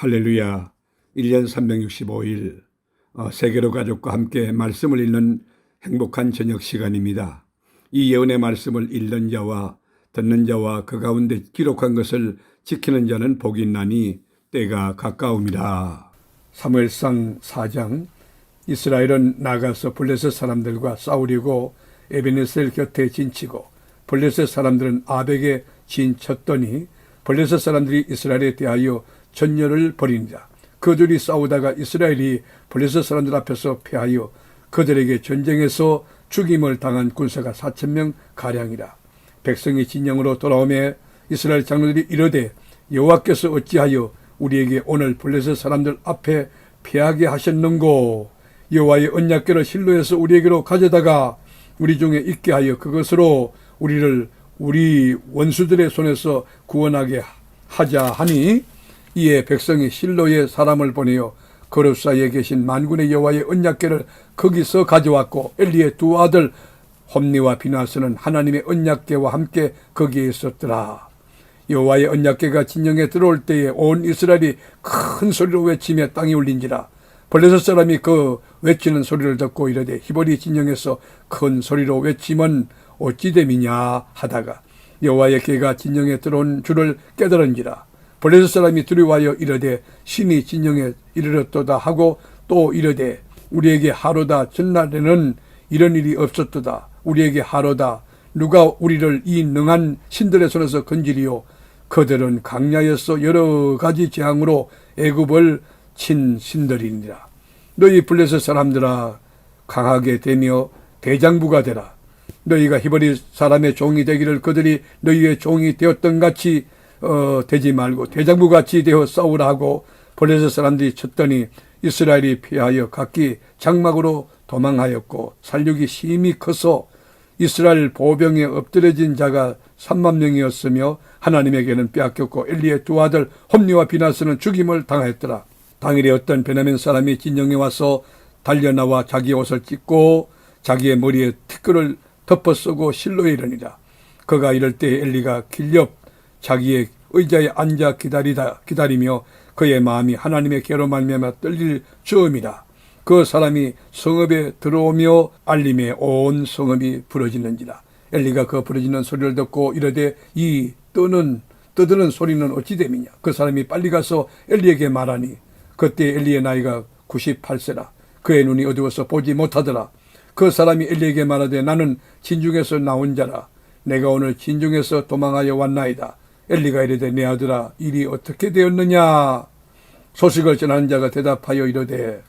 할렐루야. 1년 365일 세계로 가족과 함께 말씀을 읽는 행복한 저녁 시간입니다. 이 예언의 말씀을 읽는 자와 듣는 자와 그 가운데 기록한 것을 지키는 자는 복이 있나니 때가 가까움이라. 사무엘상 4장. 이스라엘은 나가서 블레셋 사람들과 싸우려고 에베네셀 곁에 진치고 블레셋 사람들은 아벡에 진쳤더니 블레셋 사람들이 이스라엘에 대하여 전열을 벌이니라. 그들이 싸우다가 이스라엘이 블레셋 사람들 앞에서 패하여 그들에게 전쟁에서 죽임을 당한 군사가 4,000명 가량이라. 백성이 진영으로 돌아오매 이스라엘 장로들이 이르되 여호와께서 어찌하여 우리에게 오늘 블레셋 사람들 앞에 패하게 하셨는고. 여호와의 언약궤를 실로에서 우리에게로 가져다가 우리 중에 있게 하여 그것으로 우리를 우리 원수들의 손에서 구원하게 하자 하니, 이에 백성이 실로에 사람을 보내어 거룩 사이에 계신 만군의 여호와의 언약궤를 거기서 가져왔고, 엘리의 두 아들 홈니와 비나스는 하나님의 언약궤와 함께 거기에 있었더라. 여호와의 언약궤가 진영에 들어올 때에 온 이스라엘이 큰 소리로 외치며 땅이 울린지라. 블레셋 사람이 그 외치는 소리를 듣고 이르되 히브리 진영에서 큰 소리로 외치면 어찌 됨이냐 하다가 여호와의 궤가 진영에 들어온 줄을 깨달은지라. 블레셋 사람이 두려워하여 이르되 신이 진영에 이르렀도다 하고 또 이르되 우리에게 하로다. 전날에는 이런 일이 없었도다. 우리에게 하로다. 누가 우리를 이 능한 신들의 손에서 건지리요. 그들은 강야에서 여러 가지 재앙으로 애굽을 친 신들이니라. 너희 블레셋 사람들아, 강하게 되며 대장부가 되라. 너희가 히브리 사람의 종이 되기를 그들이 너희의 종이 되었던 같이 되지 말고 대장부같이 되어 싸우라 하고, 블레셋 사람들이 쳤더니 이스라엘이 피하여 각기 장막으로 도망하였고 살육이 심히 커서 이스라엘 보병에 엎드려진 자가 3만 명이었으며 하나님에게는 빼앗겼고 엘리의 두 아들 홈니와 비나스는 죽임을 당하였더라. 당일에 어떤 베냐민 사람이 진영에 와서 달려나와 자기 옷을 찢고 자기의 머리에 티끌을 덮어 쓰고 실로에 이르니라. 그가 이럴 때 엘리가 길 옆 자기의 의자에 앉아 기다리며 그의 마음이 하나님의 궤로 말미암아 떨릴 즈음이라. 그 사람이 성읍에 들어오며 알림에 온 성읍이 부러지는지라. 엘리가 그 부러지는 소리를 듣고 이르되 이 떠드는 소리는 어찌 됨이냐. 그 사람이 빨리 가서 엘리에게 말하니 그때 엘리의 나이가 98세라. 그의 눈이 어두워서 보지 못하더라. 그 사람이 엘리에게 말하되 나는 진중에서 나온 자라. 내가 오늘 진중에서 도망하여 왔나이다. 엘리가 이르되 내 아들아, 일이 어떻게 되었느냐. 소식을 전하는 자가 대답하여 이르되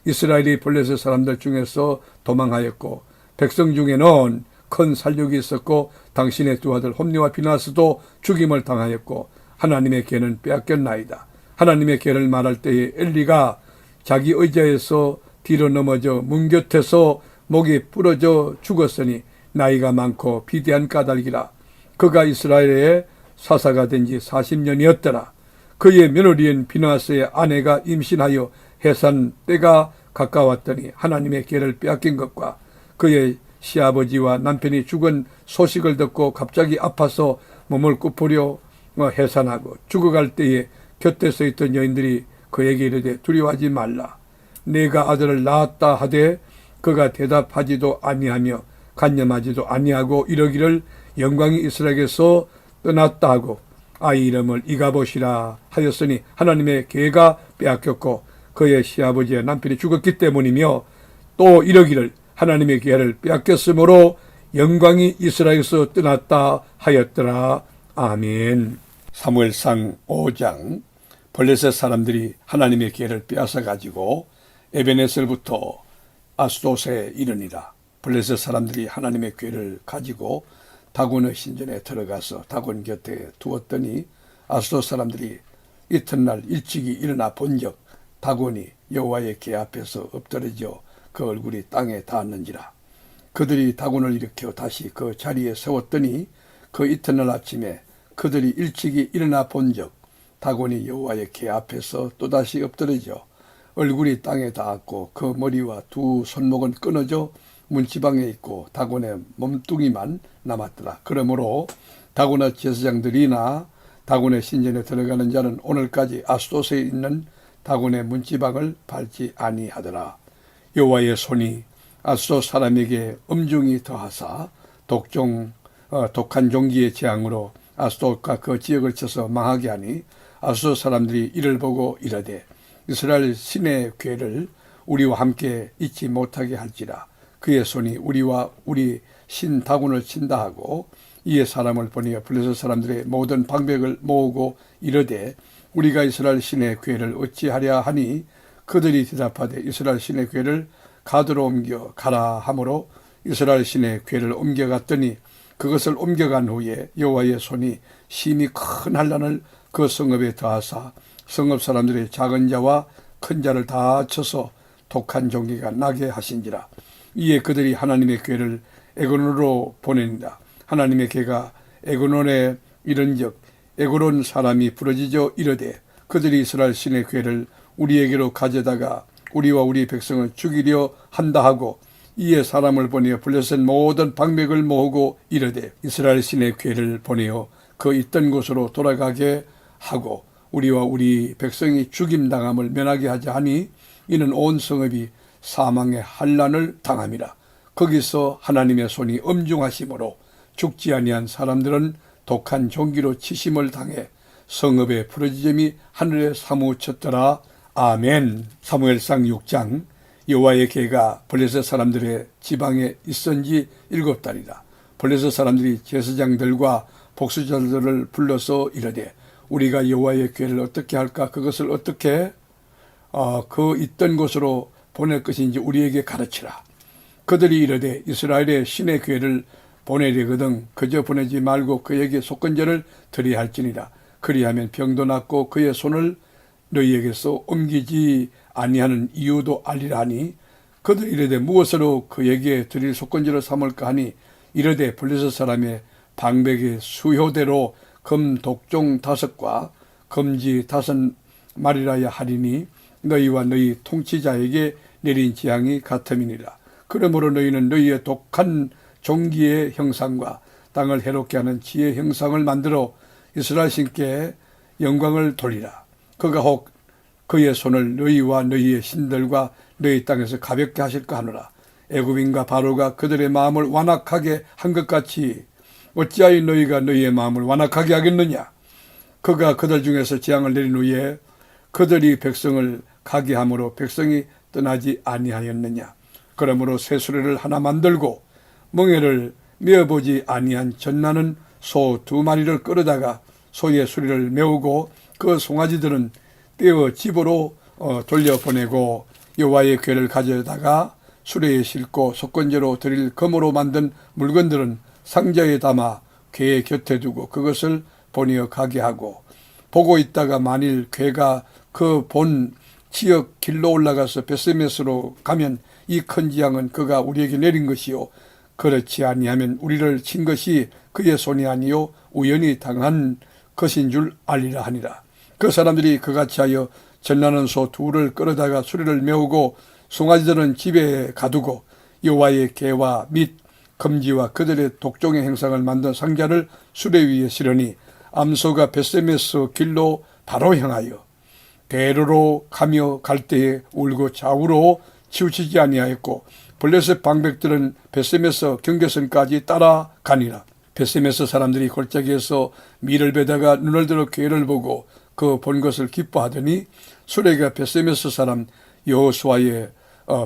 이스라엘이 블레셋 사람들 중에서 도망하였고 백성 중에는 큰 살육이 있었고 당신의 두 아들 홈니와 비나스도 죽임을 당하였고 하나님의 궤는 빼앗겼나이다. 하나님의 궤를 말할 때에 엘리가 자기 의자에서 뒤로 넘어져 문 곁에서 목이 부러져 죽었으니 나이가 많고 비대한 까닭이라. 그가 이스라엘의 사사가 된 지 40년이었더라. 그의 며느리인 비나스의 아내가 임신하여 해산 때가 가까웠더니 하나님의 궤를 빼앗긴 것과 그의 시아버지와 남편이 죽은 소식을 듣고 갑자기 아파서 몸을 굽으려 해산하고 죽어갈 때에 곁에 서 있던 여인들이 그에게 이르되 두려워하지 말라. 내가 아들을 낳았다 하되 그가 대답하지도 아니하며 간념하지도 아니하고 이러기를 영광이 이스라엘에게서 떠났다 하고 아이 이름을 이가봇이라 하였으니 하나님의 궤가 빼앗겼고 그의 시아버지와 남편이 죽었기 때문이며, 또 이러기를 하나님의 궤를 빼앗겼으므로 영광이 이스라엘에서 떠났다 하였더라. 아멘. 사무엘상 5장. 블레셋 사람들이 하나님의 궤를 빼앗아 가지고 에베네셀부터 아스돗에 이르니라. 블레셋 사람들이 하나님의 궤를 가지고 다곤의 신전에 들어가서 다곤 곁에 두었더니 아스돗 사람들이 이튿날 일찍이 일어나 본즉 다곤이 여호와의 궤 앞에서 엎드러져 그 얼굴이 땅에 닿았는지라. 그들이 다곤을 일으켜 다시 그 자리에 세웠더니 그 이튿날 아침에 그들이 일찍이 일어나 본즉 다곤이 여호와의 궤 앞에서 또다시 엎드러져 얼굴이 땅에 닿았고 그 머리와 두 손목은 끊어져 문지방에 있고 다곤의 몸뚱이만 남았더라. 그러므로 다곤의 제사장들이나 다곤의 신전에 들어가는 자는 오늘까지 아스돗에 있는 다곤의 문지방을 밟지 아니하더라. 여호와의 손이 아스돗 사람에게 엄중히 더하사 독한 종기의 재앙으로 아스돗과 그 지역을 쳐서 망하게 하니 아스돗 사람들이 이를 보고 이르되 이스라엘 신의 괴를 우리와 함께 잊지 못하게 할지라. 그의 손이 우리와 우리 신 다곤을 친다 하고 이에 사람을 보내어 블레셋 사람들의 모든 방백을 모으고 이르되 우리가 이스라엘 신의 괴를 어찌하랴 하니 그들이 대답하되 이스라엘 신의 괴를 가드로 옮겨 가라 하므로 이스라엘 신의 괴를 옮겨갔더니 그것을 옮겨간 후에 여호와의 손이 심히 큰 환난을 그 성읍에 더하사 성읍 사람들의 작은 자와 큰 자를 다 쳐서 독한 종기가 나게 하신지라. 이에 그들이 하나님의 괴를 에글론으로 보낸다. 하나님의 괴가 에글론에 이른즉 에글론 사람이 부러지져 이르되 그들이 이스라엘 신의 괴를 우리에게로 가져다가 우리와 우리 백성을 죽이려 한다 하고 이에 사람을 보내어 블레셋 모든 방백을 모으고 이르되 이스라엘 신의 괴를 보내어 그 있던 곳으로 돌아가게 하고 우리와 우리 백성이 죽임당함을 면하게 하자 하니 이는 온 성읍이 사망의 환난을 당함이라. 거기서 하나님의 손이 엄중하심으로 죽지 아니한 사람들은 독한 종기로 치심을 당해 성읍의 부러지점이 하늘에 사무쳤더라. 아멘. 사무엘상 6장. 여호와의 괴가 블레셋 사람들의 지방에 있은지 7달이라. 블레셋 사람들이 제사장들과 복수자들을 불러서 이르되 우리가 여호와의 괴를 어떻게 할까? 그것을 어떻게 그 있던 곳으로 보낼 것인지 우리에게 가르치라. 그들이 이르되 이스라엘의 신의 괴를 보내려거든 그저 보내지 말고 그에게 속건제를 드려야 할지니라. 그리하면 병도 낫고 그의 손을 너희에게서 옮기지 아니하는 이유도 알리라 하니 그들이 이르되 무엇으로 그에게 드릴 속건제를 삼을까 하니 이르되 블레셋 사람의 방백의 수효대로 금 독종 5과 금지 5마리라야 하리니 너희와 너희 통치자에게 내린 재앙이 같음이니라. 그러므로 너희는 너희의 독한 종기의 형상과 땅을 해롭게 하는 지의 형상을 만들어 이스라엘 신께 영광을 돌리라. 그가 혹 그의 손을 너희와 너희의 신들과 너희 땅에서 가볍게 하실까 하노라. 애굽인과 바로가 그들의 마음을 완악하게 한 것 같이 어찌하여 너희가 너희의 마음을 완악하게 하겠느냐. 그가 그들 중에서 재앙을 내린 후에 그들이 백성을 가게 함으로 백성이 떠나지 아니하였느냐. 그러므로 새 수레를 하나 만들고 멍에를 메어보지 아니한 전나는 소 2마리를 끌어다가 소의 수레를 메우고 그 송아지들은 떼어 집으로 돌려보내고 여호와의 괴를 가져다가 수레에 싣고 속건제로 드릴 금으로 만든 물건들은 상자에 담아 괴의 곁에 두고 그것을 보내어 가게 하고 보고 있다가 만일 괴가 그 본 지역 길로 올라가서 베스메스로 가면 이 큰 재앙은 그가 우리에게 내린 것이요 그렇지 아니하면 우리를 친 것이 그의 손이 아니요 우연히 당한 것인 줄 알리라 하니라. 그 사람들이 그같이 하여 전나는 소 2를 끌어다가 수레를 메우고 송아지들은 집에 가두고 여호와의 괴와 및 금지와 그들의 독종의 행상을 만든 상자를 수레 위에 실으니 암소가 베세메스 길로 바로 향하여 대로로 가며 갈 때에 울고 좌우로 치우치지 아니하였고 블레셋 방백들은 베세메스 경계선까지 따라가니라. 베세메스 사람들이 골짜기에서 밀을 베다가 눈을 들어 괴를 보고 그 본 것을 기뻐하더니 수레가 베세메스 사람 여호수아의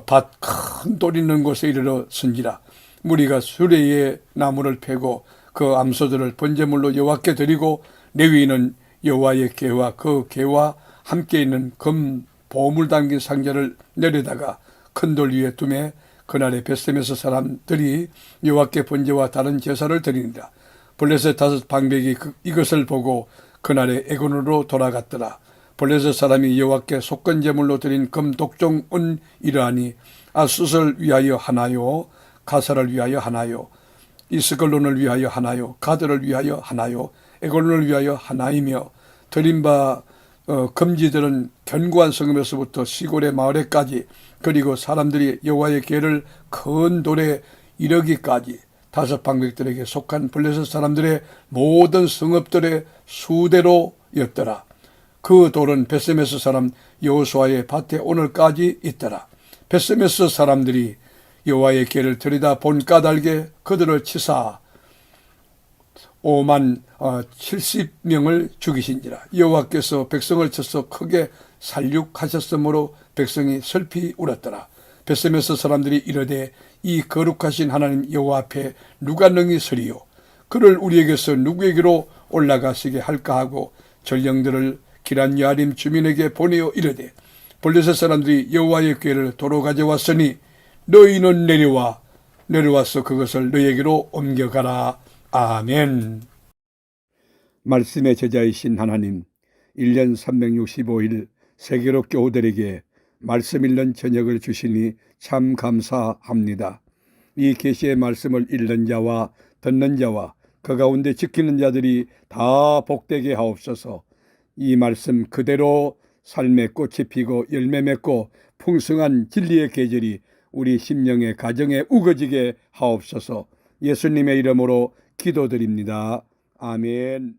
밭 큰 돌 있는 곳에 이르러 선지라. 무리가 수레에 나무를 패고 그 암소들을 번제물로 여호와께 드리고 레위인은 여호와의 괴와 그 괴와 함께 있는 금 보물 담긴 상자를 내려다가 큰 돌 위에 두매 그날에 베세메스 사람들이 여호와께 번제와 다른 제사를 드리니라. 블레셋 5 방백이 이것을 보고 그날에 에곤으로 돌아갔더라. 블레셋 사람이 여호와께 속건제물로 드린 금 독종은 이러하니 아숫을 위하여 하나요, 가사를 위하여 하나요, 이스글론을 위하여 하나요, 가드를 위하여 하나요, 에골론을 위하여 하나이며 드린 바 금지들은 견고한 성읍에서부터 시골의 마을에까지 그리고 사람들이 여호와의 괴를 큰 돌에 이르기까지 다섯 방백들에게 속한 블레셋 사람들의 모든 성읍들의 수대로였더라. 그 돌은 베세메스 사람 여호수아의 밭에 오늘까지 있더라. 베세메스 사람들이 여호와의 궤를 들이다 본 까닭에 그들을 치사 5만 70명을 죽이신지라. 여호와께서 백성을 쳐서 크게 살육하셨으므로 백성이 슬피 울었더라. 베세메스 사람들이 이르되 이 거룩하신 하나님 여호와 앞에 누가 능히 서리요? 그를 우리에게서 누구에게로 올라가시게 할까 하고 전령들을 기란 여아림 주민에게 보내어 이르되 블레셋 사람들이 여호와의 궤를 도로 가져왔으니 너희는 내려와서 그것을 너희에게로 옮겨가라. 아멘. 말씀의 제자이신 하나님, 1년 365일 세계로 교우들에게 말씀 읽는 저녁을 주시니 참 감사합니다. 이 계시의 말씀을 읽는 자와 듣는 자와 그 가운데 지키는 자들이 다 복되게 하옵소서. 이 말씀 그대로 삶의 꽃이 피고 열매 맺고 풍성한 진리의 계절이 우리 심령의 가정에 우거지게 하옵소서. 예수님의 이름으로 기도드립니다. 아멘.